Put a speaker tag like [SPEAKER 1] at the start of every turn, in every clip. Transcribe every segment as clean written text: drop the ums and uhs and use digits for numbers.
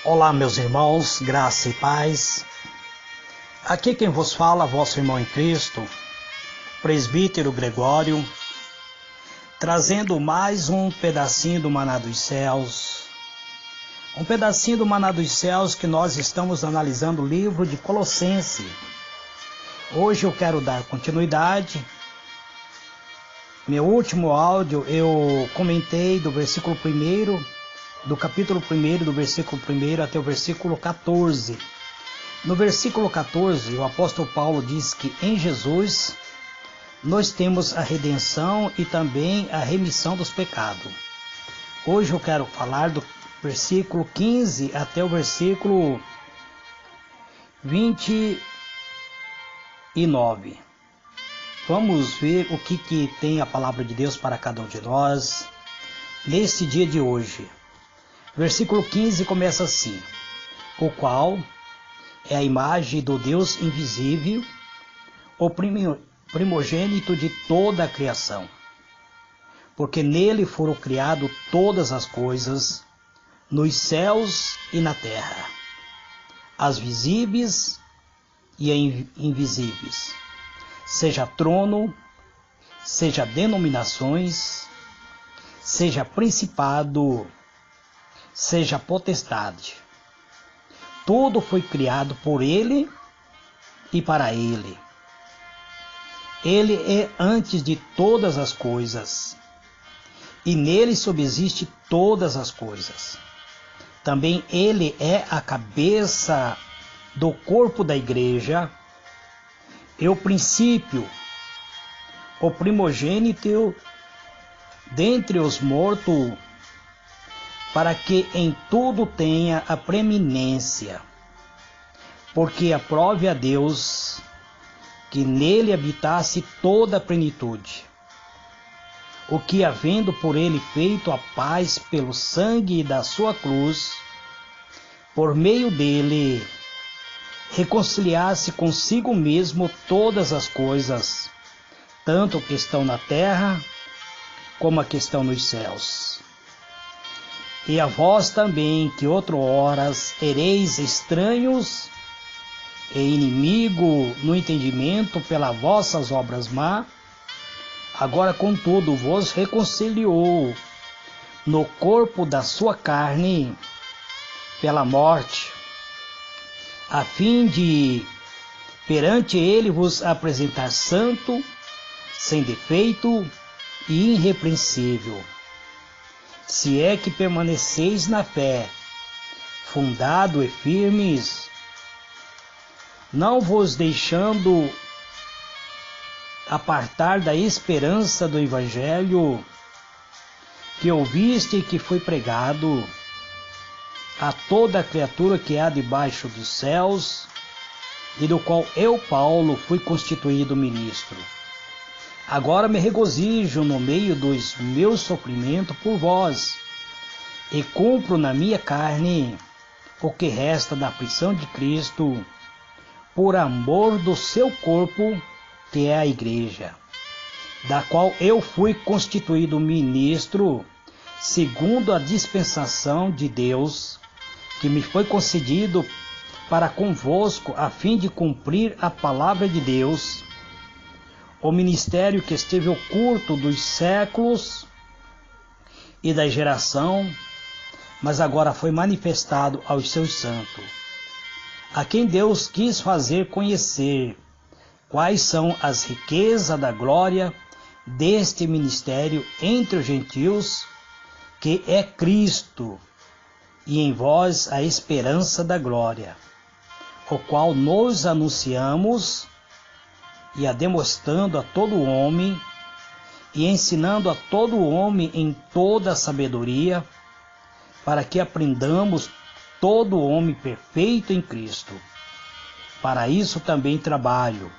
[SPEAKER 1] Olá, meus irmãos, graça e paz. Aqui quem vos fala, vosso irmão em Cristo, presbítero Gregório, trazendo mais um pedacinho do Maná dos Céus. Um pedacinho do Maná dos Céus que nós estamos analisando o livro de Colossenses. Hoje eu quero dar continuidade. Meu último áudio eu comentei do versículo 1, do capítulo 1, do versículo 1 até o versículo 14. No versículo 14, o apóstolo Paulo diz que em Jesus nós temos a redenção e também a remissão dos pecados. Hoje eu quero falar do versículo 15 até o versículo 29. Vamos ver o que tem a palavra de Deus para cada um de nós nesse dia de hoje. Versículo 15 começa assim: o qual é a imagem do Deus invisível, o primogênito de toda a criação. Porque nele foram criadas todas as coisas, nos céus e na terra, as visíveis e invisíveis, seja trono, seja denominações, seja principado, seja potestade. Tudo foi criado por Ele e para Ele. Ele é antes de todas as coisas, e nele subsiste todas as coisas. Também Ele é a cabeça do corpo da igreja, é o princípio, o primogênito dentre os mortos, para que em tudo tenha a preeminência, porque aprove a Deus que nele habitasse toda a plenitude, o que, havendo por ele feito a paz pelo sangue da sua cruz, por meio dele reconciliasse consigo mesmo todas as coisas, tanto que estão na terra como a que estão nos céus. E a vós também, que outrohoras ereis estranhos e inimigo no entendimento pelas vossas obras má, agora contudo vos reconciliou no corpo da sua carne pela morte, a fim de perante ele vos apresentar santo, sem defeito e irrepreensível. Se é que permaneceis na fé, fundado e firmes, não vos deixando apartar da esperança do Evangelho que ouviste e que foi pregado a toda criatura que há debaixo dos céus, e do qual eu, Paulo, fui constituído ministro. Agora me regozijo no meio dos meus sofrimentos por vós, e cumpro na minha carne o que resta da prisão de Cristo, por amor do seu corpo, que é a igreja, da qual eu fui constituído ministro, segundo a dispensação de Deus, que me foi concedido para convosco, a fim de cumprir a palavra de Deus, o ministério que esteve oculto dos séculos e da geração, mas agora foi manifestado aos seus santos, a quem Deus quis fazer conhecer quais são as riquezas da glória deste ministério entre os gentios, que é Cristo, e em vós a esperança da glória, o qual nós anunciamos, e a demonstrando a todo homem, e ensinando a todo homem em toda a sabedoria, para que aprendamos todo homem perfeito em Cristo. Para isso também trabalho,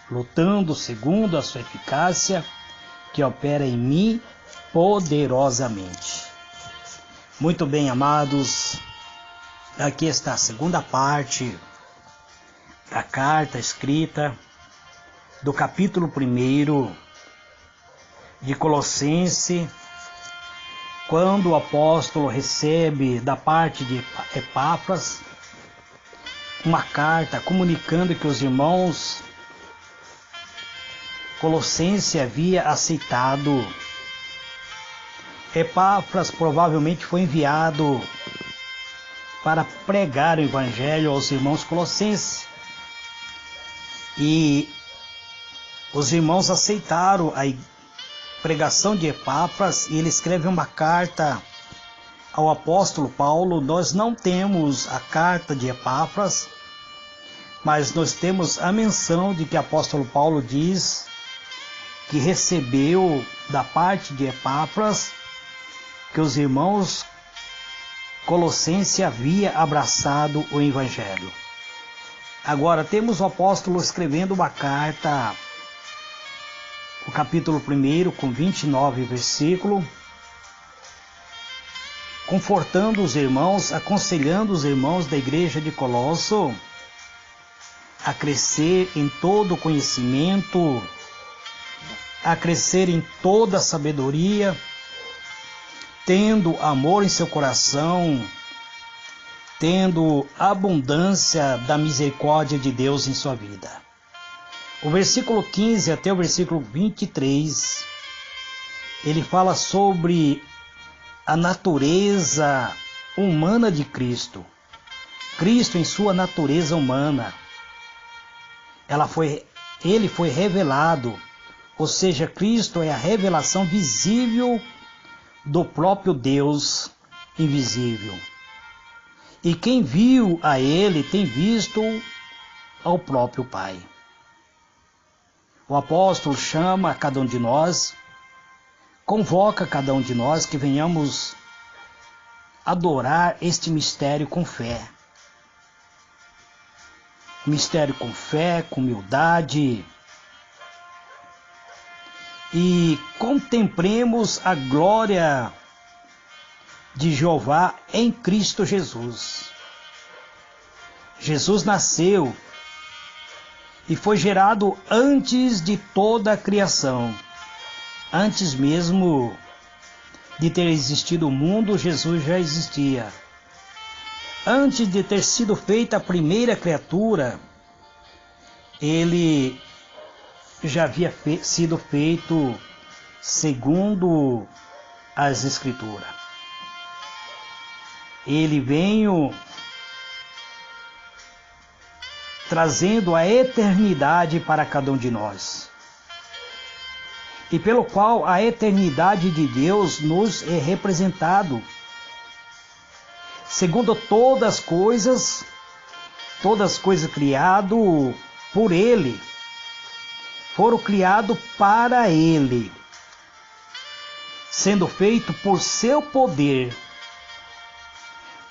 [SPEAKER 1] lutando segundo a sua eficácia, que opera em mim poderosamente. Muito bem, amados, aqui está a segunda parte da carta escrita do capítulo 1 de Colossenses, quando o apóstolo recebe da parte de Epáfras uma carta comunicando que os irmãos colossenses haviam aceitado. Epáfras provavelmente foi enviado para pregar o evangelho aos irmãos colossenses. E os irmãos aceitaram a pregação de Epáfras e ele escreve uma carta ao apóstolo Paulo. Nós não temos a carta de Epáfras, mas nós temos a menção de que o apóstolo Paulo diz que recebeu da parte de Epáfras que os irmãos colossenses haviam abraçado o evangelho. Agora temos o apóstolo escrevendo uma carta, o capítulo 1, com 29 versículos, confortando os irmãos, aconselhando os irmãos da igreja de Colosso a crescer em todo conhecimento, a crescer em toda sabedoria, tendo amor em seu coração, tendo abundância da misericórdia de Deus em sua vida. O versículo 15 até o versículo 23, ele fala sobre a natureza humana de Cristo. Cristo em sua natureza humana, ele foi revelado, ou seja, Cristo é a revelação visível do próprio Deus invisível. E quem viu a ele tem visto ao próprio Pai. O apóstolo chama cada um de nós, convoca cada um de nós que venhamos adorar este mistério com fé. Mistério com fé, com humildade. E contemplemos a glória de Jeová em Cristo Jesus. Jesus nasceu e foi gerado antes de toda a criação. Antes mesmo de ter existido o mundo, Jesus já existia. Antes de ter sido feita a primeira criatura, ele já havia sido feito segundo as Escrituras. Ele veio trazendo a eternidade para cada um de nós, e pelo qual a eternidade de Deus nos é representado, segundo todas as coisas criadas por Ele, foram criados para Ele, sendo feito por seu poder,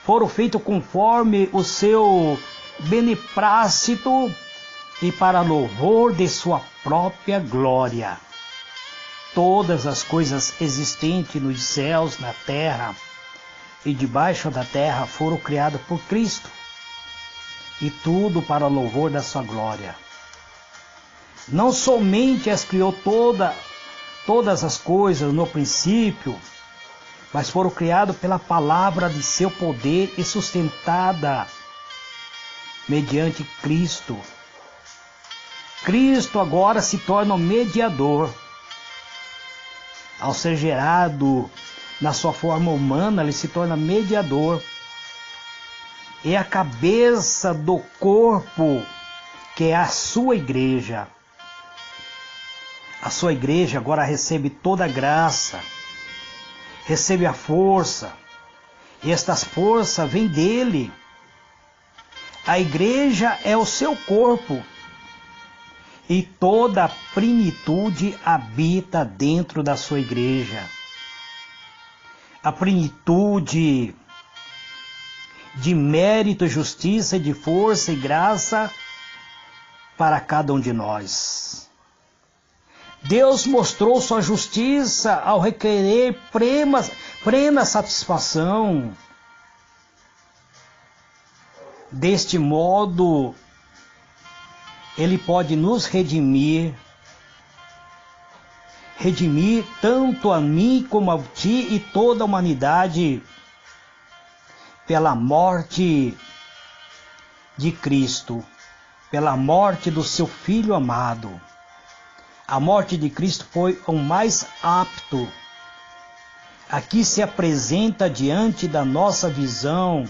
[SPEAKER 1] foram feitos conforme o seu beneplácito e para louvor de sua própria glória. Todas as coisas existentes nos céus, na terra e debaixo da terra foram criadas por Cristo, e tudo para louvor da sua glória. Não somente as criou todas as coisas no princípio, mas foram criadas pela palavra de seu poder e sustentada mediante Cristo. Cristo agora se torna o mediador. Ao ser gerado na sua forma humana, ele se torna mediador. É a cabeça do corpo, que é a sua igreja. A sua igreja agora recebe toda a graça, recebe a força, e estas forças vêm dele. A igreja é o seu corpo, e toda a plenitude habita dentro da sua igreja. A plenitude de mérito, justiça, de força e graça para cada um de nós. Deus mostrou sua justiça ao requerer plena satisfação. Deste modo, Ele pode nos redimir redimir tanto a mim como a ti e toda a humanidade pela morte de Cristo, pela morte do seu Filho amado. A morte de Cristo foi o mais apto. Aqui se apresenta diante da nossa visão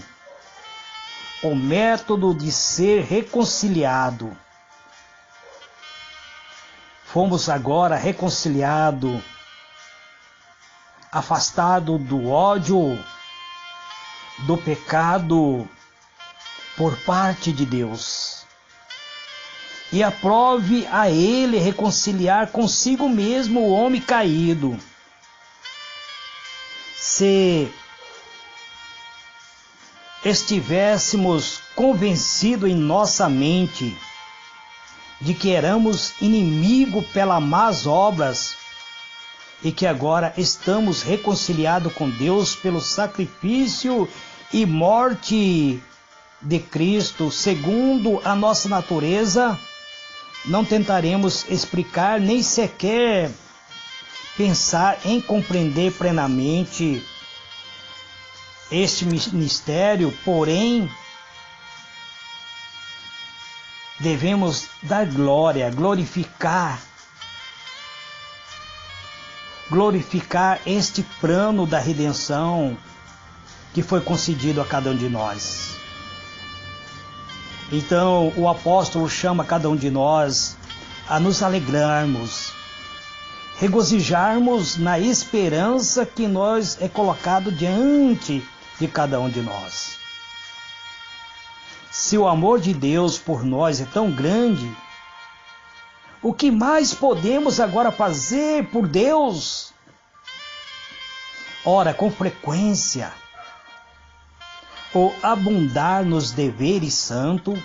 [SPEAKER 1] o método de ser reconciliado. Fomos agora reconciliados, afastados do ódio, do pecado, por parte de Deus. E aprove a Ele reconciliar consigo mesmo o homem caído. Se estivéssemos convencidos em nossa mente de que éramos inimigo pelas más obras e que agora estamos reconciliados com Deus pelo sacrifício e morte de Cristo, segundo a nossa natureza, não tentaremos explicar nem sequer pensar em compreender plenamente este mistério, porém, devemos dar glória, glorificar este plano da redenção que foi concedido a cada um de nós. Então, o apóstolo chama cada um de nós a nos alegrarmos, regozijarmos na esperança que nós é colocado diante de cada um de nós. Se o amor de Deus por nós é tão grande, o que mais podemos agora fazer por Deus? Ora, com frequência, ou abundar nos deveres santos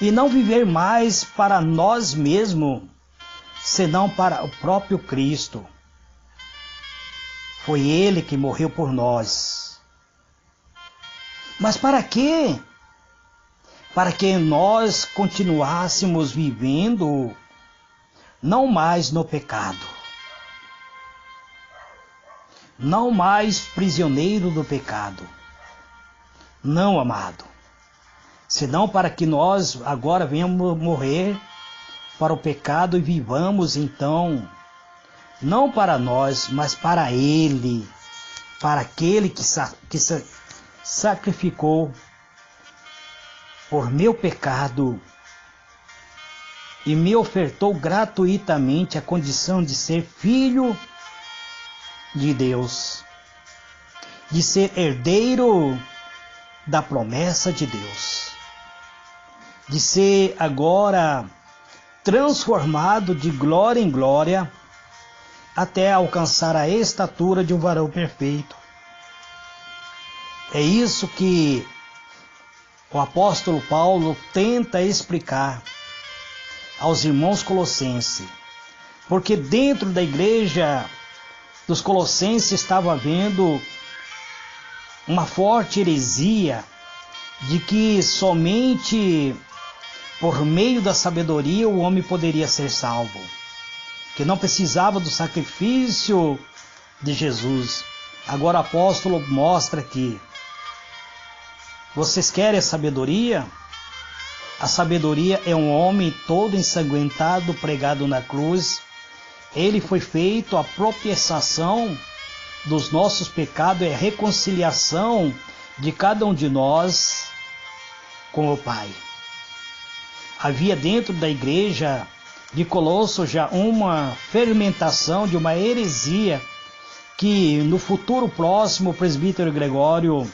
[SPEAKER 1] e não viver mais para nós mesmos, senão para o próprio Cristo. Foi Ele que morreu por nós. Mas para quê? Para que nós continuássemos vivendo não mais no pecado, não mais prisioneiro do pecado. Não, amado, senão para que nós agora venhamos morrer para o pecado e vivamos então, não para nós, mas para Ele, para aquele que sacrificou por meu pecado e me ofertou gratuitamente a condição de ser filho de Deus, de ser herdeiro da promessa de Deus, de ser agora transformado de glória em glória até alcançar a estatura de um varão perfeito. É isso que o apóstolo Paulo tenta explicar aos irmãos colossenses, porque dentro da igreja dos colossenses estava havendo uma forte heresia de que somente por meio da sabedoria o homem poderia ser salvo, que não precisava do sacrifício de Jesus. Agora o apóstolo mostra que vocês querem a sabedoria? A sabedoria é um homem todo ensanguentado, pregado na cruz. Ele foi feito a propiciação dos nossos pecados, é a reconciliação de cada um de nós com o Pai. Havia dentro da igreja de Colosso já uma fermentação de uma heresia que no futuro próximo o presbítero Gregório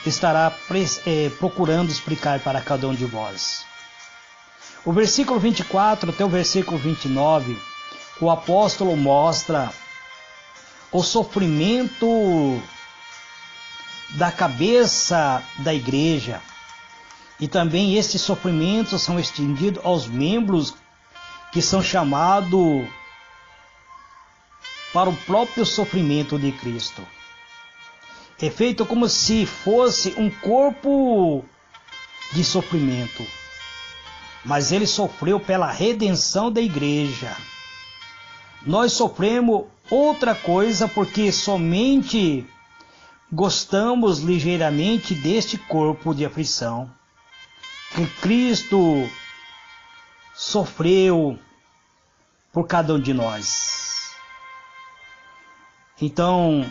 [SPEAKER 1] estará procurando explicar para cada um de vós. O versículo 24 até o versículo 29, o apóstolo mostra o sofrimento da cabeça da igreja. E também esses sofrimentos são estendidos aos membros que são chamados para o próprio sofrimento de Cristo. É feito como se fosse um corpo de sofrimento. mas ele sofreu pela redenção da igreja. Nós sofremos outra coisa porque somente gostamos ligeiramente deste corpo de aflição que Cristo sofreu por cada um de nós. Então,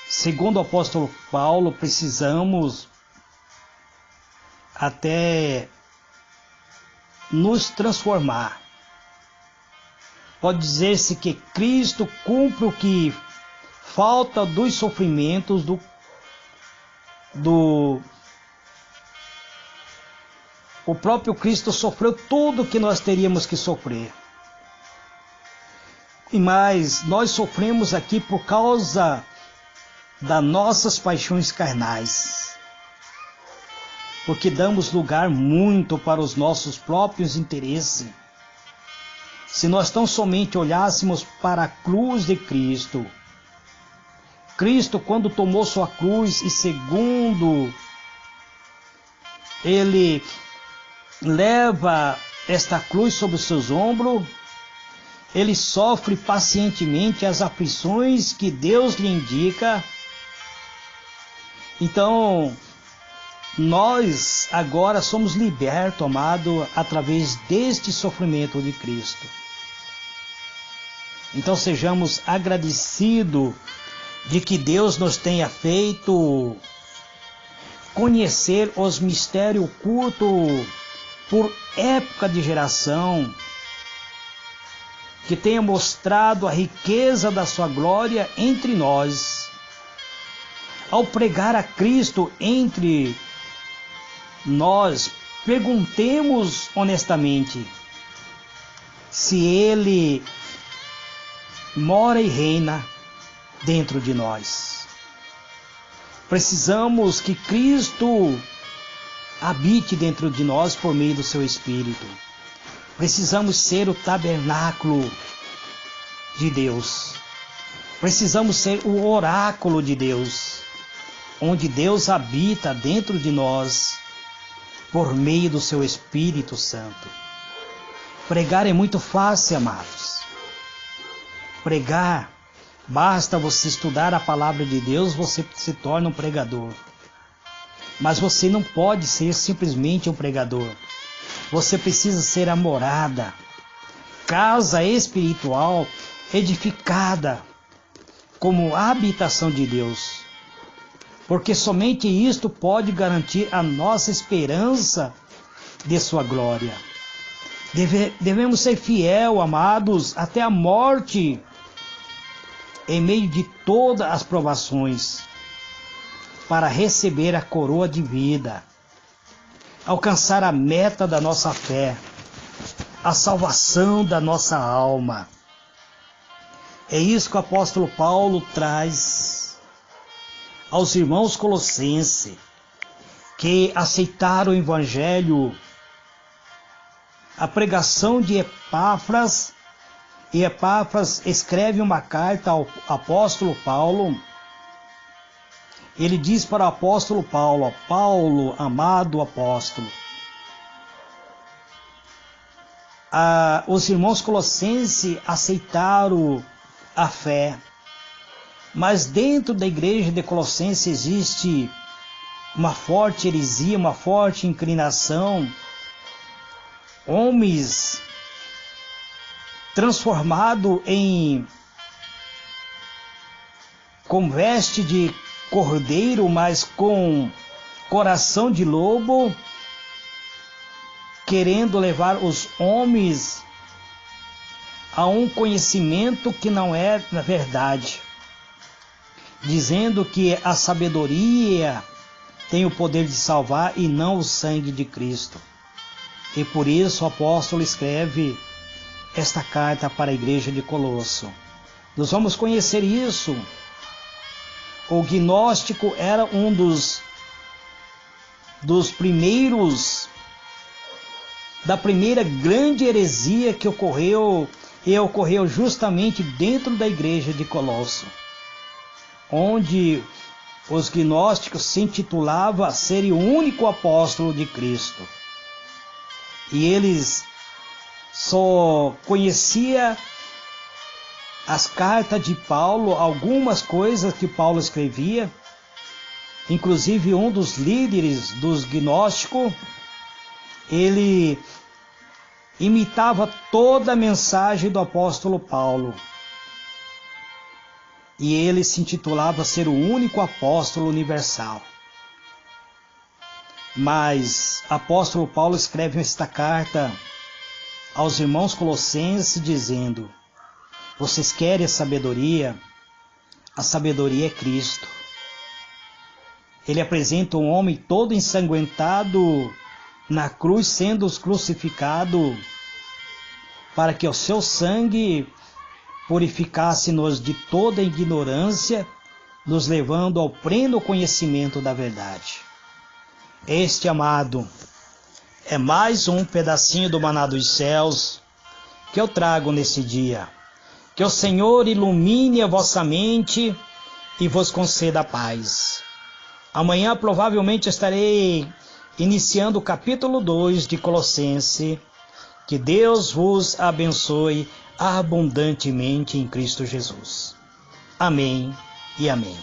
[SPEAKER 1] segundo o apóstolo Paulo, precisamos até nos transformar. Pode dizer-se que Cristo cumpre o que falta dos sofrimentos o próprio Cristo sofreu tudo que nós teríamos que sofrer. E mais, nós sofremos aqui por causa das nossas paixões carnais. Porque damos lugar muito para os nossos próprios interesses. Se nós tão somente olhássemos para a cruz de Cristo, Cristo, quando tomou sua cruz e segundo ele leva esta cruz sobre os seus ombros, ele sofre pacientemente as aflições que Deus lhe indica. Então, nós agora somos libertos, amado, através deste sofrimento de Cristo. Então sejamos agradecidos de que Deus nos tenha feito conhecer os mistérios ocultos por época de geração, que tenha mostrado a riqueza da sua glória entre nós. Ao pregar a Cristo entre nós, perguntemos honestamente se Ele mora e reina dentro de nós. Precisamos que Cristo habite dentro de nós por meio do seu Espírito. Precisamos ser o tabernáculo de Deus. Precisamos ser o oráculo de Deus, onde Deus habita dentro de nós por meio do seu Espírito Santo. Pregar é muito fácil, amados. Pregar, basta você estudar a palavra de Deus, você se torna um pregador. Mas você não pode ser simplesmente um pregador. Você precisa ser a morada, casa espiritual edificada como habitação de Deus. Porque somente isto pode garantir a nossa esperança de sua glória. Devemos ser fiel, amados, até a morte, em meio de todas as provações, para receber a coroa de vida, alcançar a meta da nossa fé, a salvação da nossa alma. É isso que o apóstolo Paulo traz aos irmãos colossenses, que aceitaram o evangelho, a pregação de Epáfras, e Epáfras escreve uma carta ao apóstolo Paulo. Ele diz para o apóstolo Paulo: Paulo, amado apóstolo, os irmãos colossenses aceitaram a fé, mas dentro da igreja de Colossenses existe uma forte heresia, uma forte inclinação, homens transformados com veste de cordeiro, mas com coração de lobo, querendo levar os homens a um conhecimento que não é na verdade, dizendo que a sabedoria tem o poder de salvar e não o sangue de Cristo. E por isso o apóstolo escreve esta carta para a igreja de Colosso. Nós vamos conhecer isso. O gnóstico era um dos primeiros, da primeira grande heresia que ocorreu, e ocorreu justamente dentro da igreja de Colosso, onde os gnósticos se intitulavam serem o único apóstolo de Cristo. e eles só conhecia as cartas de Paulo, algumas coisas que Paulo escrevia. Inclusive um dos líderes dos gnósticos, ele imitava toda a mensagem do apóstolo Paulo. E ele se intitulava ser o único apóstolo universal. Mas apóstolo Paulo escreve esta carta aos irmãos colossenses dizendo: vocês querem a sabedoria? A sabedoria é Cristo. Ele apresenta um homem todo ensanguentado na cruz, sendo crucificado, para que o seu sangue purificasse-nos de toda ignorância, nos levando ao pleno conhecimento da verdade. Este, amado, é mais um pedacinho do maná dos céus que eu trago nesse dia. Que o Senhor ilumine a vossa mente e vos conceda a paz. Amanhã provavelmente estarei iniciando o capítulo 2 de Colossenses. Que Deus vos abençoe abundantemente em Cristo Jesus. Amém e amém.